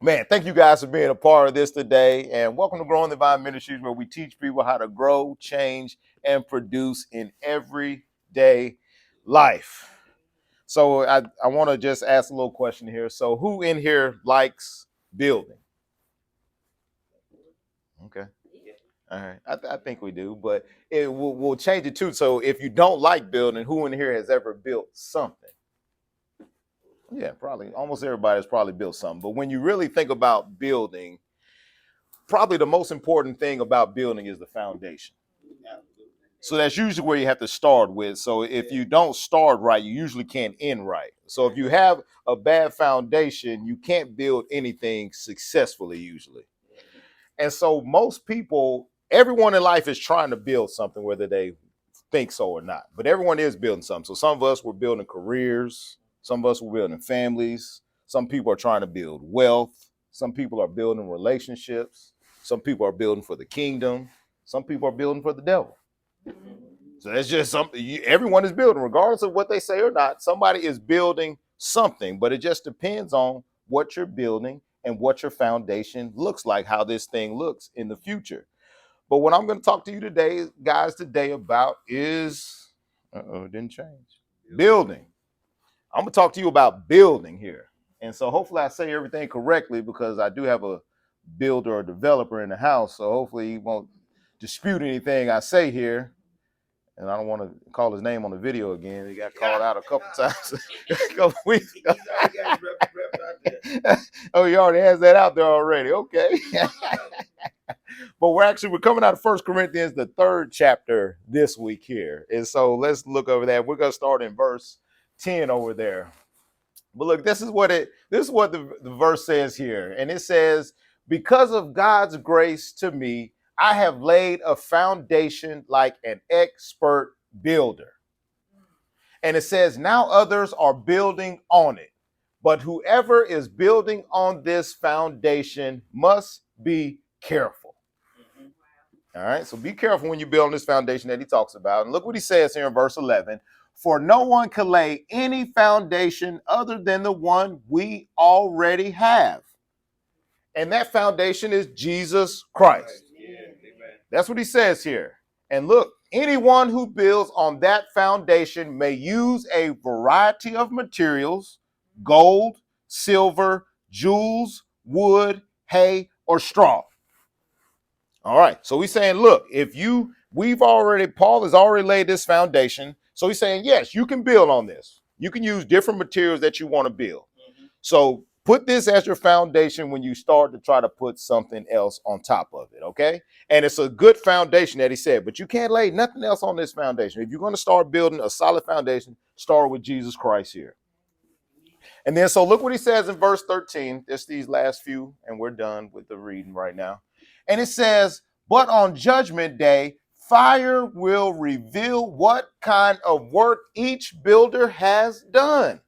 Man, thank you guys for being a part of this today. And welcome to Growing the Vine Ministries, where we teach people how to grow, change, and produce in everyday life. So I want to just ask a little question here. So who in here likes building? Okay. All right. I think we do, but we'll change it too. So if you don't like building, who in here has ever built something? Yeah, probably almost everybody has probably built something. But when you really think about building, probably the most important thing about building is the foundation. So that's usually where you have to start with. So if you don't start right, you usually can't end right. So if you have a bad foundation, you can't build anything successfully usually. And so most people, everyone in life is trying to build something, whether they think so or not. But everyone is building something. So some of us were building careers, some of us were building families, some people are trying to build wealth, some people are building relationships, some people are building for the kingdom, some people are building for the devil. So that's just something everyone is building, regardless of what they say or not. Somebody is building something, but it just depends on what you're building and what your foundation looks like, how this thing looks in the future. But what I'm going to talk to you today, guys, today about is, it didn't change. Building. I'm going to talk to you about building here. And so hopefully I say everything correctly because I do have a builder or developer in the house. So hopefully he won't dispute anything I say here. And I don't want to call his name on the video again. He got called out a couple times a couple weeks ago. Oh, he already has that out there already. Okay. But we're coming out of First Corinthians, the third chapter this week here. And so let's look over that. We're going to start in verse 10 over there. But look, this is what the verse says here. And it says, because of God's grace to me, I have laid a foundation like an expert builder. And it says, now others are building on it. But whoever is building on this foundation must be careful. All right, so be careful when you build on this foundation that he talks about. And look what he says here in verse 11. For no one can lay any foundation other than the one we already have. And that foundation is Jesus Christ. That's what he says here. And look, anyone who builds on that foundation may use a variety of materials: gold, silver, jewels, wood, hay, or straw. All right. So he's saying, look, Paul has already laid this foundation. So he's saying, yes, you can build on this. You can use different materials that you want to build. So put this as your foundation when you start to try to put something else on top of it. Okay. And it's a good foundation that he said, but you can't lay nothing else on this foundation. If you're going to start building a solid foundation, start with Jesus Christ here. And then, so look what he says in verse 13, just these last few, and we're done with the reading right now. And it says, but on judgment day, fire will reveal what kind of work each builder has done.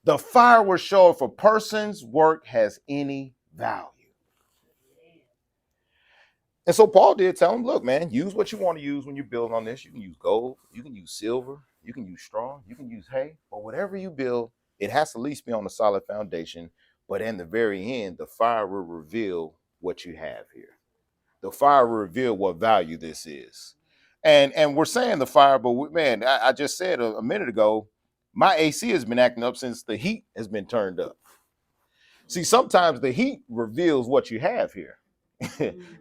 The fire will show if a person's work has any value. And so Paul did tell him, look, man, use what you want to use when you build on this. You can use gold, you can use silver, you can use straw, you can use hay, but whatever you build, it has to at least be on a solid foundation. But in the very end, the fire will reveal what you have here. The fire will reveal what value this is. And we're saying the fire, but man, I just said a minute ago, my AC has been acting up since the heat has been turned up. See, sometimes the heat reveals what you have here.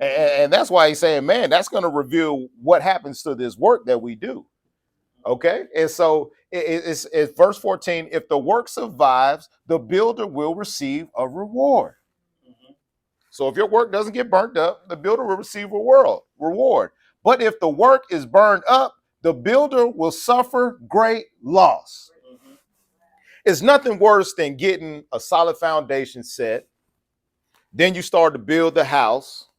And that's why he's saying, man, that's going to reveal what happens to this work that we do. Okay. And so it's verse 14. If the work survives, the builder will receive a reward. So if your work doesn't get burnt up, the builder will receive a reward. But if the work is burned up, the builder will suffer great loss. It's nothing worse than getting a solid foundation set. Then you start to build the house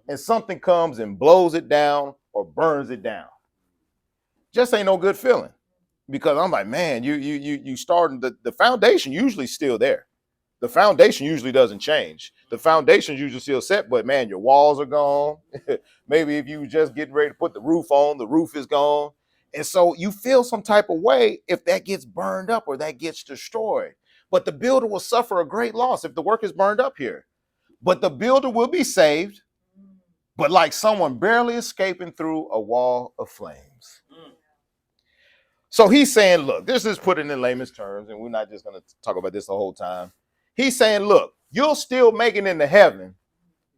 and something comes and blows it down or burns it down. Just ain't no good feeling, because I'm like, man, you starting the foundation usually still there. The foundation usually doesn't change. The foundation usually still set, but man, your walls are gone. Maybe if you were just getting ready to put the roof on, the roof is gone. And so you feel some type of way if that gets burned up or that gets destroyed. but the builder will suffer a great loss if the work is burned up here. But the builder will be saved, but like someone barely escaping through a wall of flames. So he's saying, look, this is put in layman's terms, and we're not just going to talk about this the whole time. He's saying, look, you'll still make it into heaven,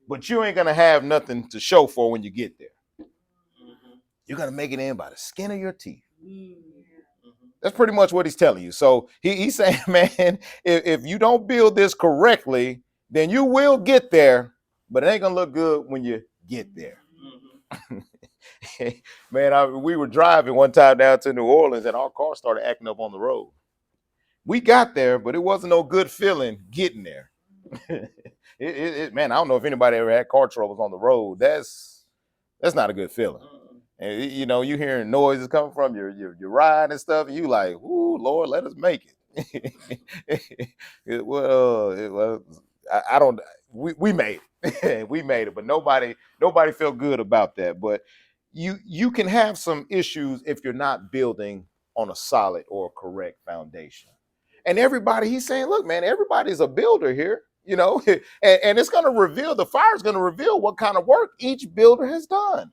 but you ain't going to have nothing to show for when you get there. You're going to make it in by the skin of your teeth. That's pretty much what he's telling you. So he's saying, man, if you don't build this correctly, then you will get there, but it ain't going to look good when you get there. Man, we were driving one time down to New Orleans, and our car started acting up on the road. We got there, but it wasn't no good feeling getting there. Man, I don't know if anybody ever had car troubles on the road. That's not a good feeling. And you know, you hearing noises coming from your ride and stuff, and you like, ooh, Lord, let us make it. I don't. We made it. We made it, but nobody felt good about that. But you can have some issues if you're not building on a solid or correct foundation. And everybody, he's saying, look, man, everybody's a builder here, you know, and it's going to reveal, the fire is going to reveal what kind of work each builder has done.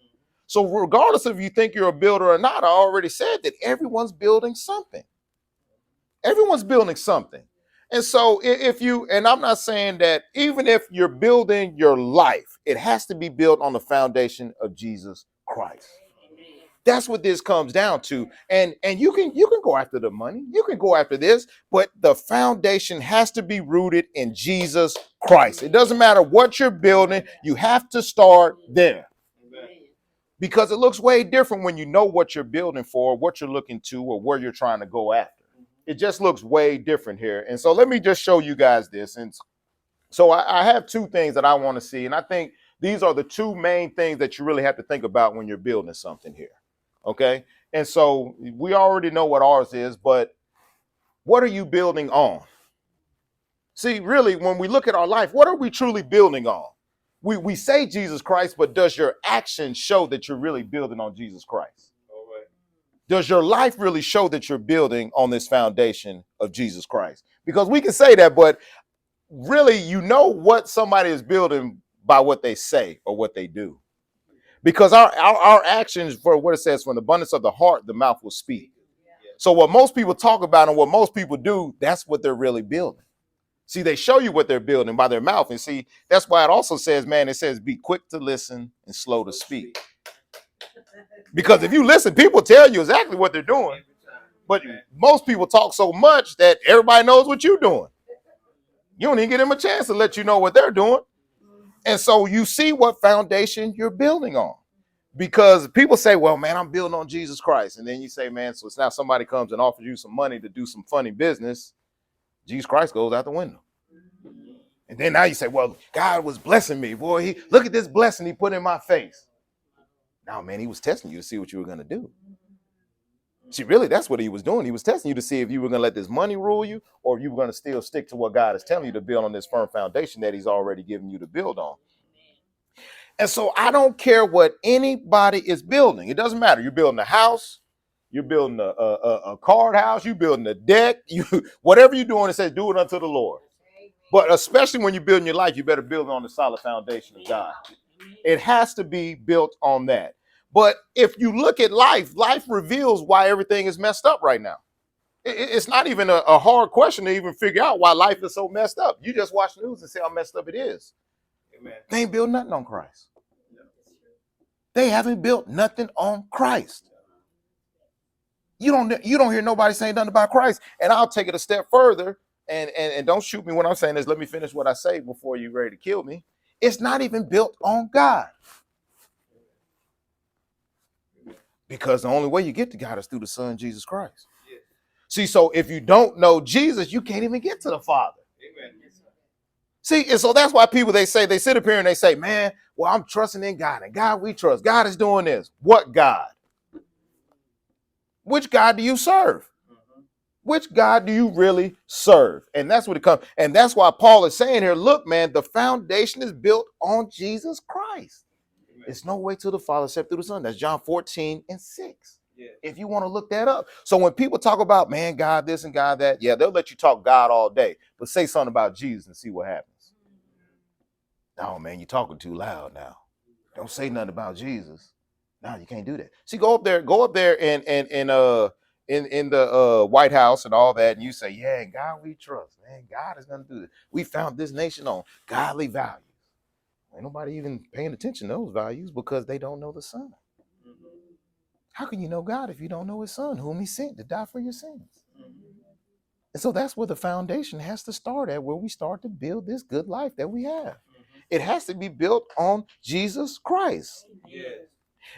So regardless if you think you're a builder or not, I already said that everyone's building something. Everyone's building something. And so and I'm not saying that even if you're building your life, it has to be built on the foundation of Jesus Christ. That's what this comes down to. And you can go after the money. You can go after this, but the foundation has to be rooted in Jesus Christ. It doesn't matter what you're building. You have to start there. Because it looks way different when you know what you're building for, what you're looking to, or where you're trying to go after. It just looks way different here. And so let me just show you guys this. And so I have two things that I want to see. And I think these are the two main things that you really have to think about when you're building something here. Okay. And so we already know what ours is, but what are you building on? See, really, when we look at our life, what are we truly building on? We say Jesus Christ, but does your action show that you're really building on Jesus Christ? Does your life really show that you're building on this foundation of Jesus Christ? Because we can say that, but really, you know what somebody is building by what they say or what they do. Because our actions, for what it says, from the abundance of the heart, the mouth will speak. So what most people talk about and what most people do, that's what they're really building. See, they show you what they're building by their mouth. And see, that's why it also says, man, it says, be quick to listen and slow to speak. Because if you listen, people tell you exactly what they're doing. But most people talk so much that everybody knows what you're doing. You don't even give them a chance to let you know what they're doing. And so you see what foundation you're building on. Because people say, well, man, I'm building on Jesus Christ. And then you say, man, so it's now somebody comes and offers you some money to do some funny business. Jesus Christ goes out the window. And then now you say, well, God was blessing me. Boy, look at this blessing he put in my face. No, man, he was testing you to see what you were going to do. See, really, that's what he was doing. He was testing you to see if you were going to let this money rule you or if you were going to still stick to what God is telling you to build on this firm foundation that he's already given you to build on. And so I don't care what anybody is building. It doesn't matter. You're building a house. You're building a card house. You're building a deck. Whatever you're doing, it says do it unto the Lord. But especially when you're building your life, you better build it on the solid foundation of God. It has to be built on that. But if you look at life, life reveals why everything is messed up right now. It's not even a hard question to even figure out why life is so messed up. You just watch the news and see how messed up it is. Amen. They ain't built nothing on Christ. They haven't built nothing on Christ. You don't hear nobody saying nothing about Christ. And I'll take it a step further. And don't shoot me when I'm saying this. Let me finish what I say before you're ready to kill me. It's not even built on God. Because the only way you get to God is through the Son, Jesus Christ. Yeah. See, so if you don't know Jesus, you can't even get to the Father. Amen. See, and so that's why people, they sit up here and they say, man, well, I'm trusting in God. And God, we trust. God is doing this. What God? Which God do you serve? Which God do you really serve? And that's what it comes. And that's why Paul is saying here, look, man, the foundation is built on Jesus Christ. Amen. It's no way to the Father except through the Son. That's John 14:6. If you want to look that up. So when people talk about, man, God this and God that, yeah, they'll let you talk God all day, but say something about Jesus and see what happens. No, man, you're talking too loud now. Don't say nothing about Jesus. No, you can't do that. See, go up there in the White House and all that, and you say, yeah, in God we trust. Man, God is gonna do this. We found this nation on godly values. Ain't nobody even paying attention to those values because they don't know the Son. How can you know God if you don't know his Son, whom he sent to die for your sins? And so that's where the foundation has to start at, where we start to build this good life that we have. It has to be built on Jesus Christ.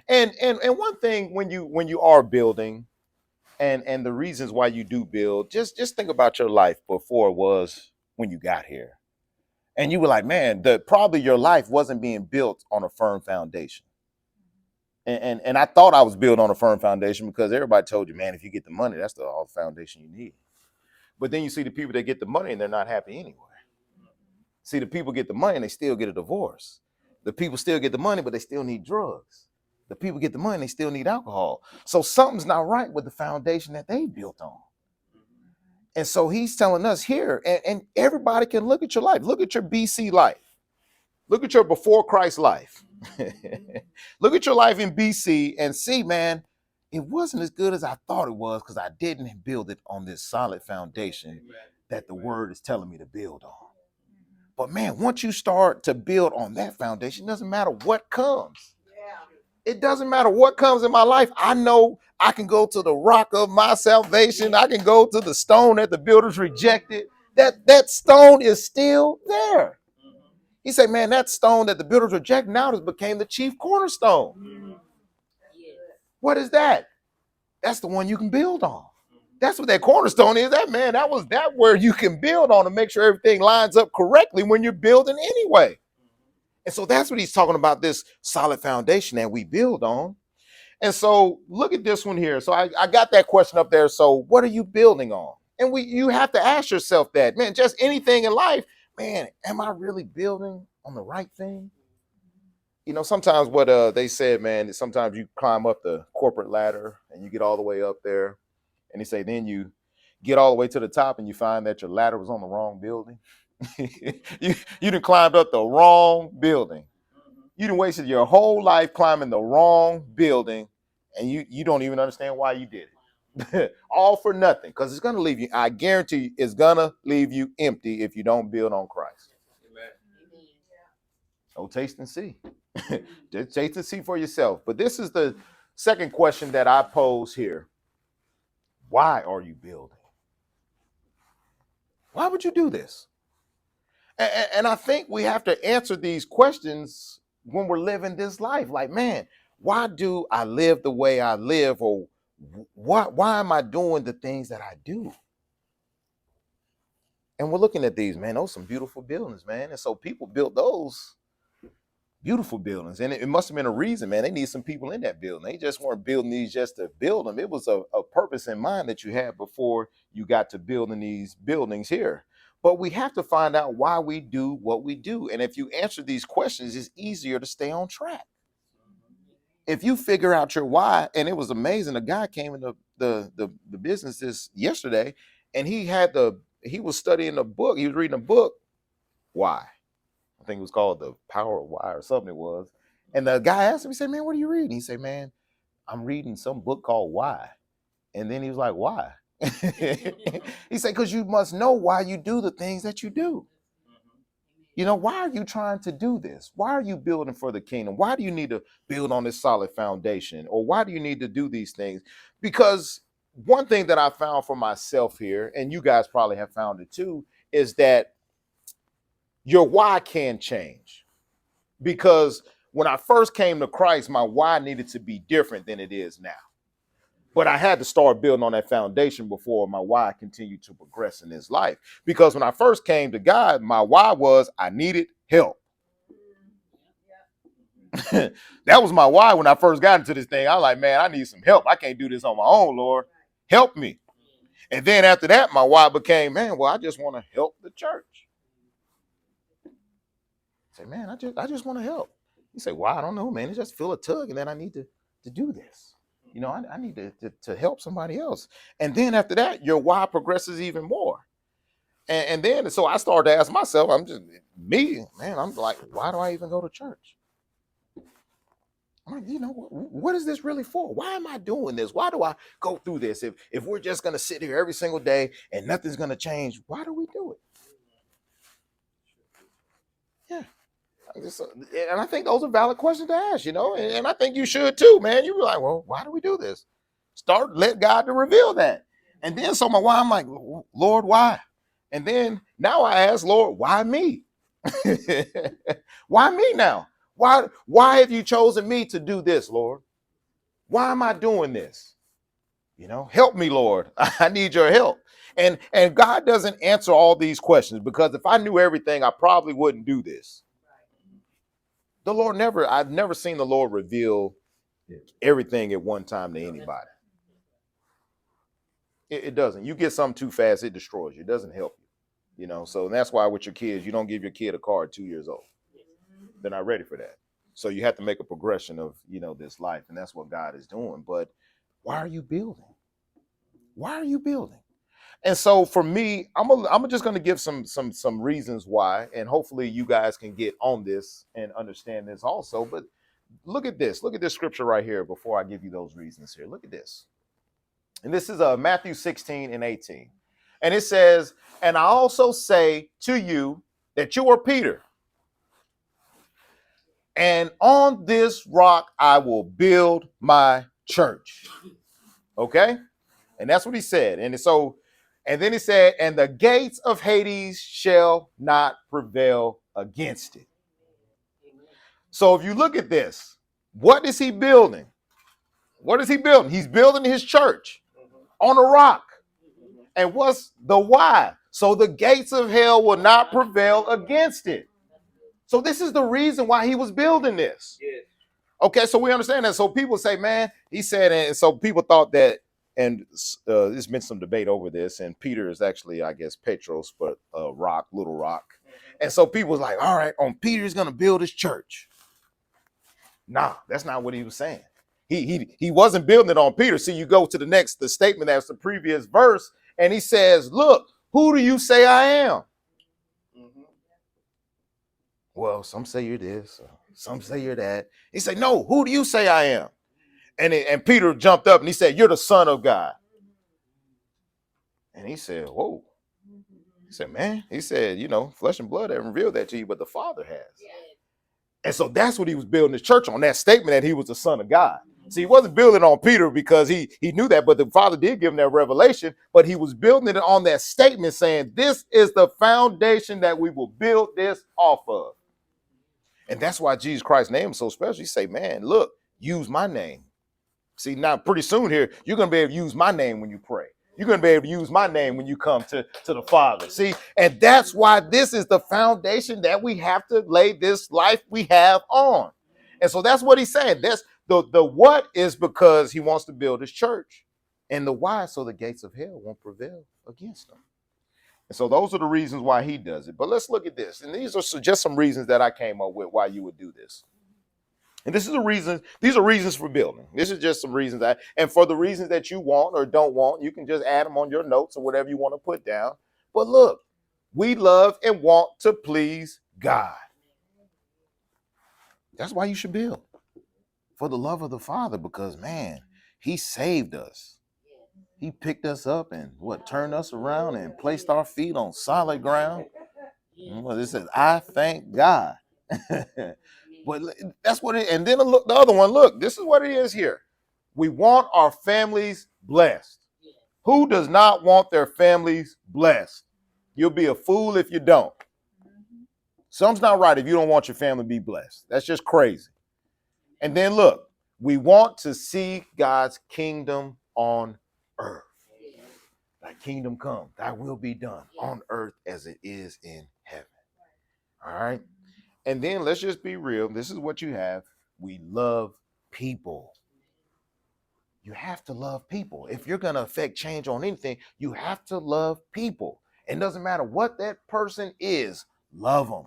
And one thing when you are building, and the reasons why you do build, just think about your life before it was when you got here. And you were like, man, probably your life wasn't being built on a firm foundation. And I thought I was built on a firm foundation because everybody told you, man, if you get the money, that's the all foundation you need. But then you see the people that get the money and they're not happy anyway. See, the people get the money and they still get a divorce. The people still get the money, but they still need drugs. The people get the money, they still need alcohol. So something's not right with the foundation that they built on. And so he's telling us here, and everybody can look at your life. Look at your BC life. Look at your before Christ life. Look at your life in BC and see, man, it wasn't as good as I thought it was because I didn't build it on this solid foundation that the word is telling me to build on. But man, once you start to build on that foundation, it doesn't matter what comes. It doesn't matter what comes in my life. I know I can go to the rock of my salvation. I can go to the stone that the builders rejected. That stone is still there. He said, man, that stone that the builders reject now has became the chief cornerstone. What is that? That's the one you can build on. That's what that cornerstone is. That was where you can build on to make sure everything lines up correctly when you're building anyway. And so that's what he's talking about, this solid foundation that we build on. And so look at this one here. So I got that question up there. So what are you building on? And you have to ask yourself that, man, just anything in life, man, am I really building on the right thing? You know, sometimes what they said, man, is sometimes you climb up the corporate ladder and you get all the way up there. And they say then you get all the way to the top and you find that your ladder was on the wrong building. you done climbed up the wrong building. You done wasted your whole life climbing the wrong building, and you don't even understand why you did it. All for nothing, because it's going to leave you, I guarantee you, it's going to leave you empty if you don't build on Christ. Amen. Oh, taste and see. Just taste and see for yourself. But this is the second question that I pose here. Why are you building? Why would you do this? And I think we have to answer these questions when we're living this life. Like, man, why do I live the way I live? Or why am I doing the things that I do? And we're looking at these, man, those are some beautiful buildings, man. And so people built those beautiful buildings. And it must have been a reason, man. They need some people in that building. They just weren't building these just to build them. It was a purpose in mind that you had before you got to building these buildings here. But we have to find out why we do what we do. And if you answer these questions, it's easier to stay on track. If you figure out your why, and it was amazing. A guy came into the businesses yesterday, and he was studying a book. He was reading a book, Why? I think it was called The Power of Why or something it was. And the guy asked him, he said, man, what are you reading? He said, man, I'm reading some book called Why. And then he was like, why? He said, because you must know why you do the things that you do. You know, why are you trying to do this? Why are you building for the kingdom? Why do you need to build on this solid foundation? Or why do you need to do these things? Because one thing that I found for myself here, and you guys probably have found it too, is that your why can change. Because when I first came to Christ, my why needed to be different than it is now. But I had to start building on that foundation before my why continued to progress in this life. Because when I first came to God, my why was I needed help. That was my why when I first got into this thing. I was like, man, I need some help. I can't do this on my own, Lord. Help me. And then after that, my why became, man, well, I just want to help the church. Say, man, I just want to help. You say, why? I don't know, man. It just feel a tug and then I need to do this. You know, I need to help somebody else. And then after that, your why progresses even more. And then, so I started to ask myself, I'm just me, man, I'm like, why do I even go to church? I'm like, you know, what is this really for? Why am I doing this? Why do I go through this? If we're just going to sit here every single day and nothing's going to change, why do we do it? Yeah. And I think those are valid questions to ask, you know, and I think you should too, man. You be like, well, why do we do this? Let God to reveal that. And then so my why, I'm like, Lord, why? And then now I ask, Lord, why me? Why me now? Why have you chosen me to do this, Lord? Why am I doing this? You know, help me, Lord. I need your help. And God doesn't answer all these questions, because if I knew everything, I probably wouldn't do this. I've never seen the Lord reveal everything at one time to anybody. It doesn't. You get something too fast, it destroys you. It doesn't help you. You know, so that's why with your kids, you don't give your kid a car at 2 years old. They're not ready for that. So you have to make a progression of, you know, this life, and that's what God is doing. But why are you building? Why are you building? And so for me, I'm just going to give some reasons why, and hopefully you guys can get on this and understand this also. But look at this scripture right here before I give you those reasons here. Look at this. And this is Matthew 16 and 18. And it says, and I also say to you that you are Peter, and on this rock I will build my church. Okay? And that's what he said. And then he said, and the gates of Hades shall not prevail against it. So if you look at this, what is he building? What is he building? He's building his church on a rock. And what's the why? So the gates of hell will not prevail against it. So this is the reason why he was building this. Okay, so we understand that. So people say, man, he said, and so people thought that, and there's been some debate over this, and Peter is actually, I guess, Petros, but rock, little rock. And so people was like, all right, on Peter's going to build his church. Nah, that's not what he was saying. He wasn't building it on Peter. See, you go to the statement that's the previous verse, and he says, look, who do you say I am? Well, some say you're this, some say you're that. He said, no, who do you say I am? And Peter jumped up and he said, you're the Son of God. And he said, whoa. He said, man, he said, you know, flesh and blood haven't revealed that to you, but the Father has. And so that's what he was building his church on, that statement that he was the Son of God. See, he wasn't building on Peter because he knew that, but the Father did give him that revelation, but he was building it on that statement saying, this is the foundation that we will build this off of. And that's why Jesus Christ's name is so special. He say, man, look, use my name. See, now pretty soon here, you're going to be able to use my name when you pray. You're going to be able to use my name when you come to the Father. See, and that's why this is the foundation that we have to lay this life we have on. And so that's what he's saying. That's the what is because he wants to build his church. And the why, so the gates of hell won't prevail against them. And so those are the reasons why he does it. But let's look at this. And these are just some reasons that I came up with why you would do this. And these are reasons for building. This is just some reasons and for the reasons that you want or don't want, you can just add them on your notes or whatever you want to put down. But look, we love and want to please God. That's why you should build. For the love of the Father, because man, he saved us. He picked us up and turned us around and placed our feet on solid ground. Well, it says, I thank God. But that's what it, and then look, the other one, look, this is what it is here. We want our families blessed. Who does not want their families blessed? You'll be a fool if you don't. Something's not right if you don't want your family to be blessed. That's just crazy. And then look, we want to see God's kingdom on earth. Thy kingdom come, thy will be done on earth as it is in heaven. All right. And then let's just be real. This is what you have. We love people. You have to love people. If you're going to affect change on anything, you have to love people. It doesn't matter what that person is, love them.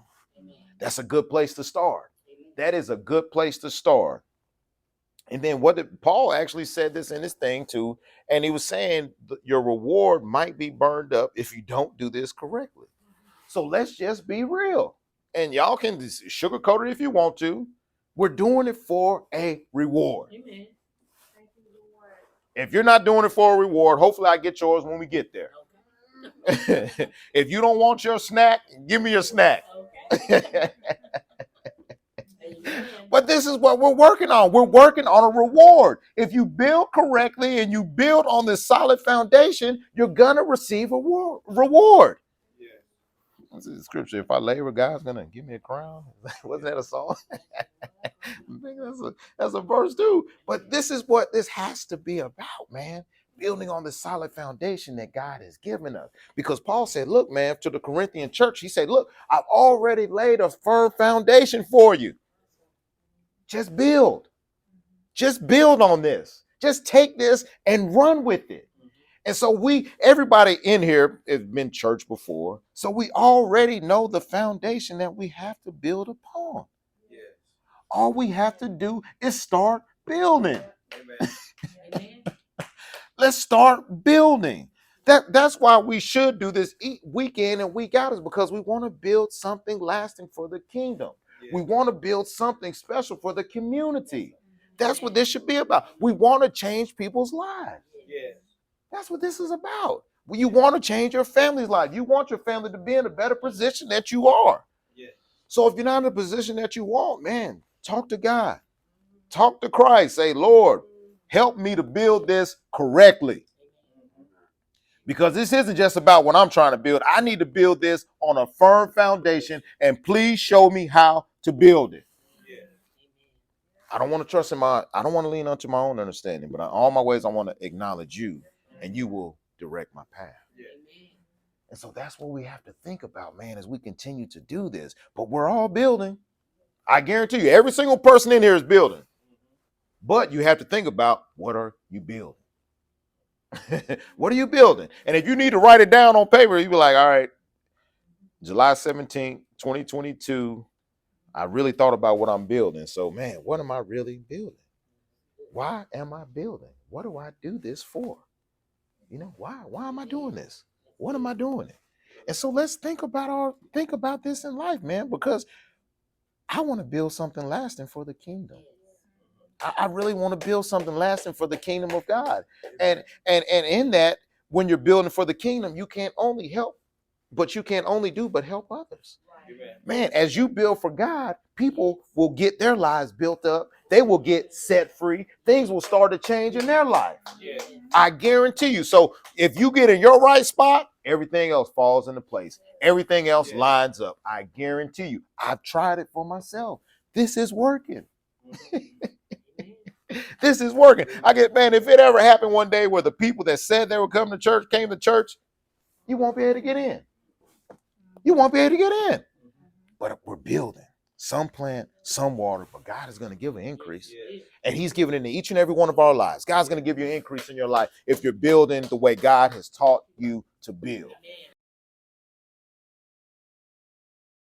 That's a good place to start. That is a good place to start. And then what did Paul actually said this in his thing too? And he was saying your reward might be burned up if you don't do this correctly. So let's just be real. And y'all can sugarcoat it if you want to. We're doing it for a reward. Amen. If you're not doing it for a reward, hopefully I get yours when we get there. Okay. If you don't want your snack, give me your snack. Okay. But this is what we're working on. We're working on a reward. If you build correctly and you build on this solid foundation, you're going to receive a reward. Yeah. What's the scripture? If I labor, God's going to give me a crown. Wasn't that a song? I think that's a verse too. But this is what this has to be about, man. Building on the solid foundation that God has given us. Because Paul said, look, man, to the Corinthian church, he said, look, I've already laid a firm foundation for you. Just build. Just build on this. Just take this and run with it. And so everybody in here has been church before. So we already know the foundation that we have to build upon. Yes. All we have to do is start building. Amen. Let's start building. That's why we should do this week in and week out, is because we want to build something lasting for the kingdom. We want to build something special for the community. That's what this should be about. We want to change people's lives. Yes. That's what this is about. You want to change your family's life. You want your family to be in a better position that you are. Yes. So if you're not in a position that you want, man, talk to God. Talk to Christ. Say, Lord, help me to build this correctly. Because this isn't just about what I'm trying to build. I need to build this on a firm foundation, and please show me how to build it. Yeah. I don't want to I don't want to lean onto my own understanding, but in all my ways, I want to acknowledge you, and you will direct my path. Yeah. And so that's what we have to think about, man, as we continue to do this. But we're all building. I guarantee you, every single person in here is building. But you have to think about, what are you building? What are you building? And if you need to write it down on paper, you be like, all right, July 17th, 2022, I really thought about what I'm building. So, man, what am I really building? Why am I building? What do I do this for? You know, why am I doing this? What am I doing it? And so let's think about this in life, man, because I want to build something lasting for the kingdom. I really want to build something lasting for the kingdom of God. And in that, when you're building for the kingdom, you can't only help, but you can't only do but help others. Man, as you build for God, people will get their lives built up. They will get set free. Things will start to change in their life. Yeah. I guarantee you. So if you get in your right spot, everything else falls into place. Everything else lines up. I guarantee you. I've tried it for myself. This is working. This is working. Man, if it ever happened one day where the people that said they were coming to church came to church, you won't be able to get in. You won't be able to get in. But we're building. Some plant, some water, but God is going to give an increase. And he's giving it in each and every one of our lives. God's going to give you an increase in your life if you're building the way God has taught you to build.